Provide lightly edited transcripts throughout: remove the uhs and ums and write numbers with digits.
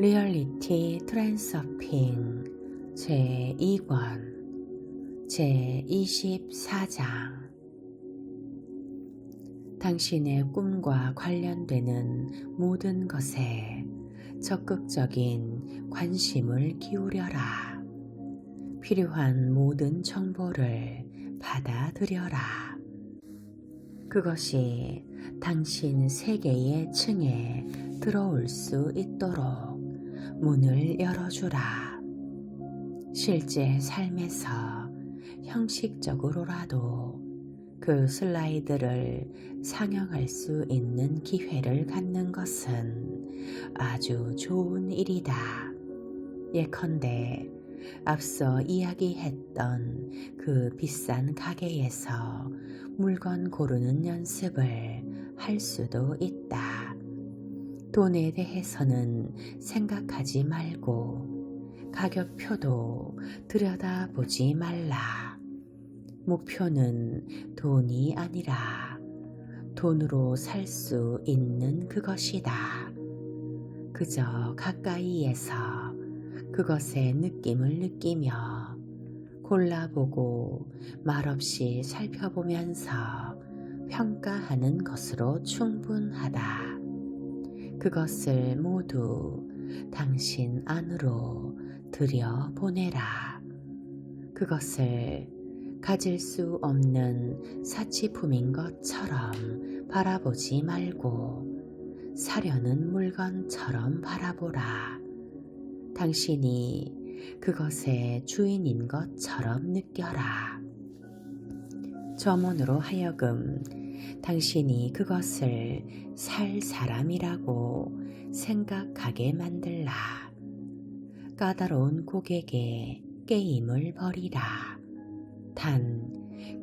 리얼리티 트랜서핑 제2권 제24장 당신의 꿈과 관련되는 모든 것에 적극적인 관심을 기울여라. 필요한 모든 정보를 받아들여라. 그것이 당신 세계의 층에 들어올 수 있도록 문을 열어주라. 실제 삶에서 형식적으로라도 그 슬라이드를 상영할 수 있는 기회를 갖는 것은 아주 좋은 일이다. 예컨대 앞서 이야기했던 그 비싼 가게에서 물건 고르는 연습을 할 수도 있다. 돈에 대해서는 생각하지 말고 가격표도 들여다보지 말라. 목표는 돈이 아니라 돈으로 살 수 있는 그것이다. 그저 가까이에서 그것의 느낌을 느끼며 골라보고 말없이 살펴보면서 평가하는 것으로 충분하다. 그것을 모두 당신 안으로 들여보내라. 그것을 가질 수 없는 사치품인 것처럼 바라보지 말고 사려는 물건처럼 바라보라. 당신이 그것의 주인인 것처럼 느껴라. 점원으로 하여금 당신이 그것을 살 사람이라고 생각하게 만들라. 까다로운 고객의 게임을 버리라. 단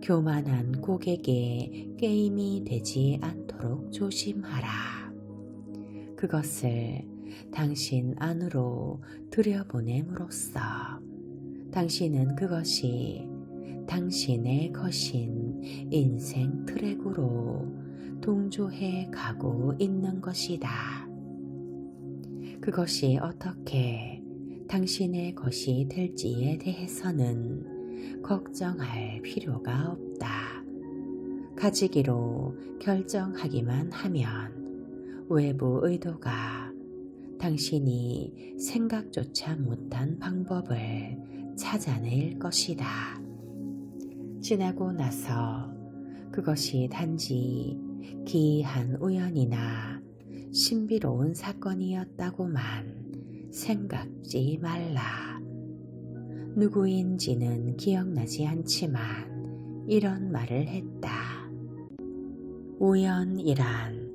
교만한 고객의 게임이 되지 않도록 조심하라. 그것을 당신 안으로 들여보냄으로써 당신은 그것이 당신의 것인 인생 트랙으로 동조해 가고 있는 것이다. 그것이 어떻게 당신의 것이 될지에 대해서는 걱정할 필요가 없다. 가지기로 결정하기만 하면 외부 의도가 당신이 생각조차 못한 방법을 찾아낼 것이다. 지나고 나서 그것이 단지 기이한 우연이나 신비로운 사건이었다고만 생각지 말라. 누구인지는 기억나지 않지만 이런 말을 했다. 우연이란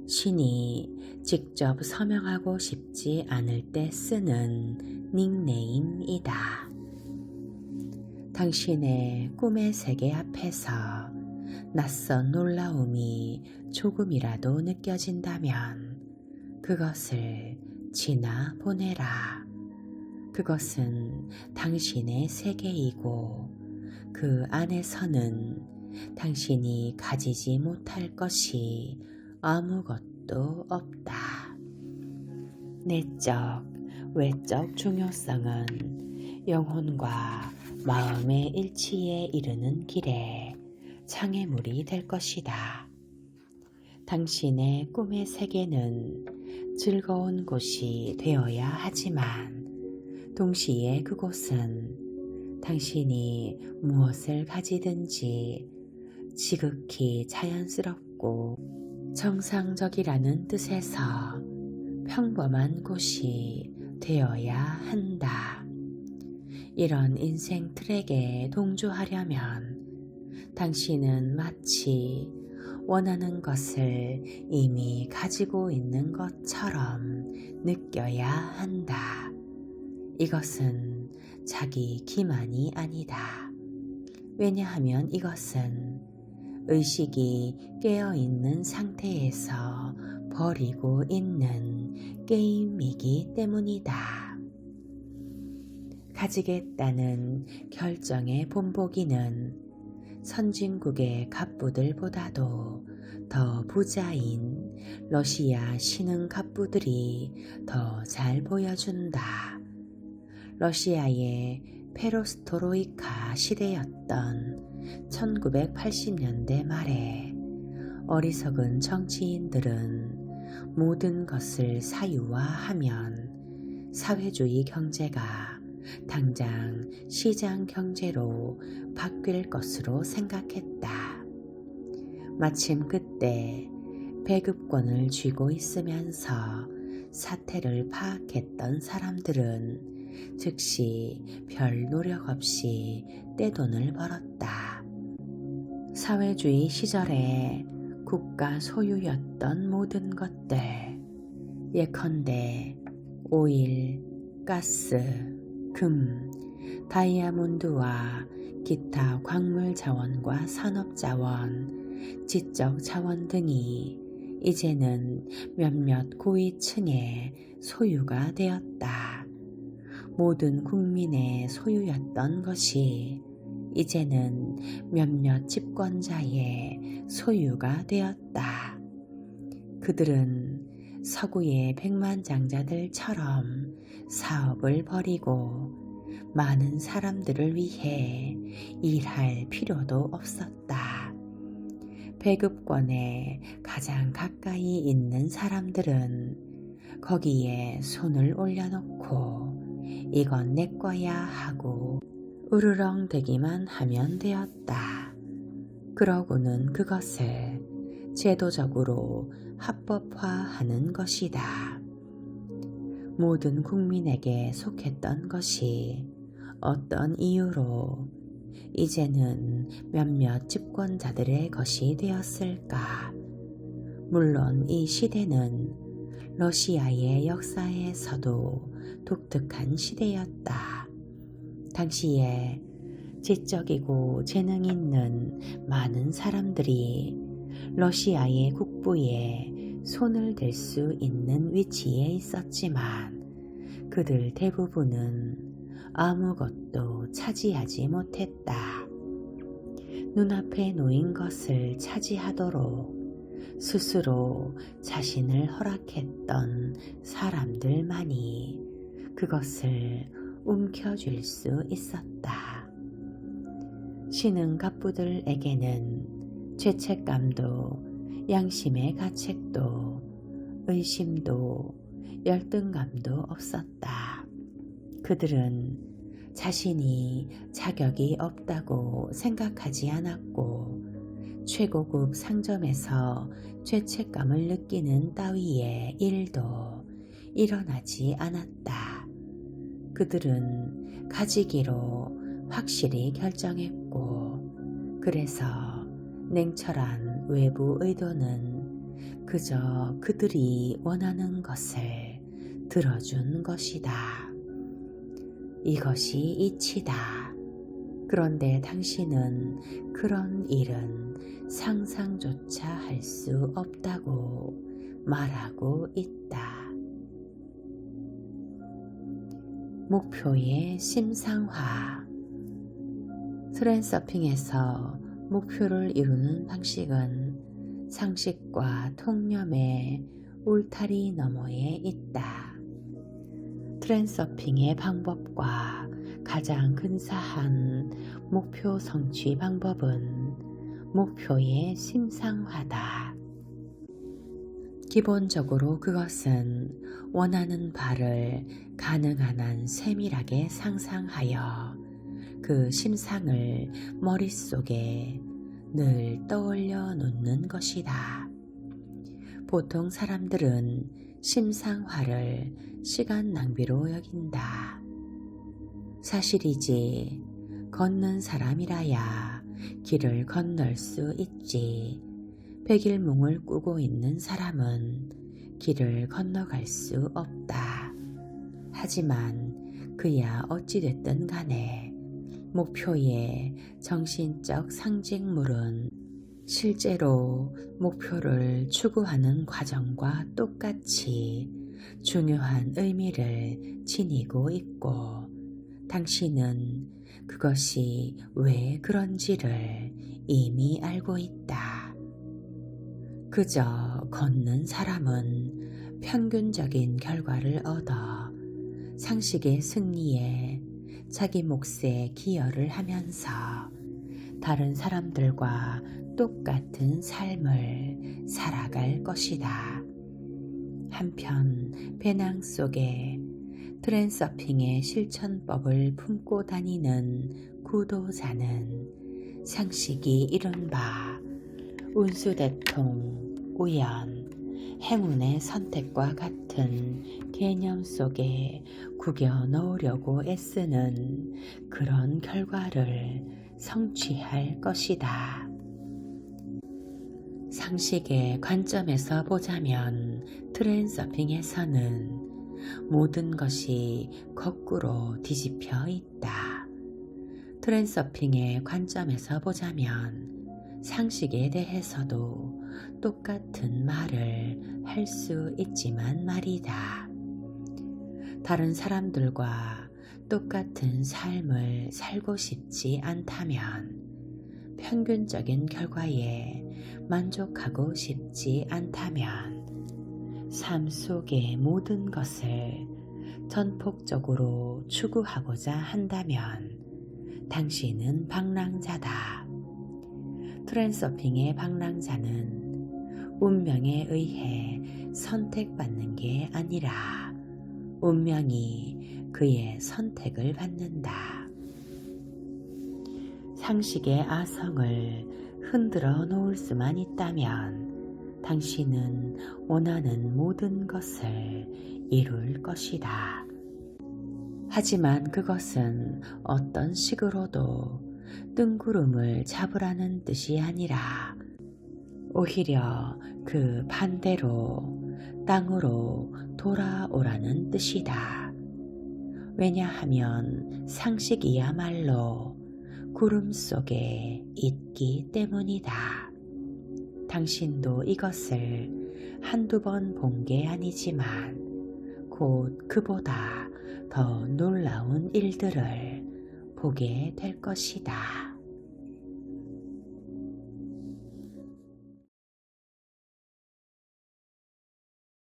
신이 직접 서명하고 싶지 않을 때 쓰는 닉네임이다. 당신의 꿈의 세계 앞에서 낯선 놀라움이 조금이라도 느껴진다면 그것을 지나보내라. 그것은 당신의 세계이고 그 안에서는 당신이 가지지 못할 것이 아무것도 없다. 내적, 외적 중요성은 영혼과 마음의 일치에 이르는 길에 장애물이 될 것이다. 당신의 꿈의 세계는 즐거운 곳이 되어야 하지만 동시에 그곳은 당신이 무엇을 가지든지 지극히 자연스럽고 정상적이라는 뜻에서 평범한 곳이 되어야 한다. 이런 인생 트랙에 동조하려면 당신은 마치 원하는 것을 이미 가지고 있는 것처럼 느껴야 한다. 이것은 자기 기만이 아니다. 왜냐하면 이것은 의식이 깨어있는 상태에서 벌이고 있는 게임이기 때문이다. 가지겠다는 결정의 본보기는 선진국의 갑부들보다도 더 부자인 러시아 신흥 갑부들이 더 잘 보여준다. 러시아의 페로스토로이카 시대였던 1980년대 말에 어리석은 정치인들은 모든 것을 사유화하면 사회주의 경제가 당장 시장 경제로 바뀔 것으로 생각했다. 마침 그때 배급권을 쥐고 있으면서 사태를 파악했던 사람들은 즉시 별 노력 없이 떼돈을 벌었다. 사회주의 시절에 국가 소유였던 모든 것들, 예컨대 오일, 가스, 금, 다이아몬드와 기타 광물 자원과 산업 자원, 지적 자원 등이 이제는 몇몇 고위층의 소유가 되었다. 모든 국민의 소유였던 것이 이제는 몇몇 집권자의 소유가 되었다. 그들은 서구의 백만장자들처럼 사업을 벌이고 많은 사람들을 위해 일할 필요도 없었다. 배급권에 가장 가까이 있는 사람들은 거기에 손을 올려놓고 이건 내 거야 하고 으르렁대기만 하면 되었다. 그러고는 그것을 제도적으로 합법화하는 것이다. 모든 국민에게 속했던 것이 어떤 이유로 이제는 몇몇 집권자들의 것이 되었을까? 물론 이 시대는 러시아의 역사에서도 독특한 시대였다. 당시에 지적이고 재능 있는 많은 사람들이 러시아의 국부에 손을 댈 수 있는 위치에 있었지만 그들 대부분은 아무것도 차지하지 못했다. 눈앞에 놓인 것을 차지하도록 스스로 자신을 허락했던 사람들만이 그것을 움켜쥘 수 있었다. 신흥 갑부들에게는 죄책감도 양심의 가책도 의심도 열등감도 없었다. 그들은 자신이 자격이 없다고 생각하지 않았고 최고급 상점에서 죄책감을 느끼는 따위의 일도 일어나지 않았다. 그들은 가지기로 확실히 결정했고 그래서 냉철한 외부 의도는 그저 그들이 원하는 것을 들어준 것이다. 이것이 이치다. 그런데 당신은 그런 일은 상상조차 할 수 없다고 말하고 있다. 목표의 심상화. 트랜서핑에서 목표를 이루는 방식은 상식과 통념의 울타리 너머에 있다. 트랜서핑의 방법과 가장 근사한 목표 성취 방법은 목표의 심상화다. 기본적으로 그것은 원하는 바를 가능한 한 세밀하게 상상하여 그 심상을 머릿속에 늘 떠올려 놓는 것이다. 보통 사람들은 심상화를 시간 낭비로 여긴다. 사실이지. 걷는 사람이라야 길을 건널 수 있지. 백일몽을 꾸고 있는 사람은 길을 건너갈 수 없다. 하지만 그야 어찌됐든 간에 목표의 정신적 상징물은 실제로 목표를 추구하는 과정과 똑같이 중요한 의미를 지니고 있고 당신은 그것이 왜 그런지를 이미 알고 있다. 그저 걷는 사람은 평균적인 결과를 얻어 상식의 승리에 자기 몫에 기여를 하면서 다른 사람들과 똑같은 삶을 살아갈 것이다. 한편 배낭 속에 트랜서핑의 실천법을 품고 다니는 구도자는 상식이 이른바 운수대통, 우연, 행운의 선택과 같은 개념 속에 구겨 넣으려고 애쓰는 그런 결과를 성취할 것이다. 상식의 관점에서 보자면 트랜서핑에서는 모든 것이 거꾸로 뒤집혀 있다. 트랜서핑의 관점에서 보자면 상식에 대해서도 똑같은 말을 할 수 있지만 말이다. 다른 사람들과 똑같은 삶을 살고 싶지 않다면, 평균적인 결과에 만족하고 싶지 않다면, 삶 속의 모든 것을 전폭적으로 추구하고자 한다면 당신은 방랑자다. 트랜서핑의 방랑자는 운명에 의해 선택받는 게 아니라 운명이 그의 선택을 받는다. 상식의 아성을 흔들어 놓을 수만 있다면 당신은 원하는 모든 것을 이룰 것이다. 하지만 그것은 어떤 식으로도 뜬구름을 잡으라는 뜻이 아니라 오히려 그 반대로 땅으로 돌아오라는 뜻이다. 왜냐하면 상식이야말로 구름 속에 있기 때문이다. 당신도 이것을 한두 번 본 게 아니지만 곧 그보다 더 놀라운 일들을 보게 될 것이다.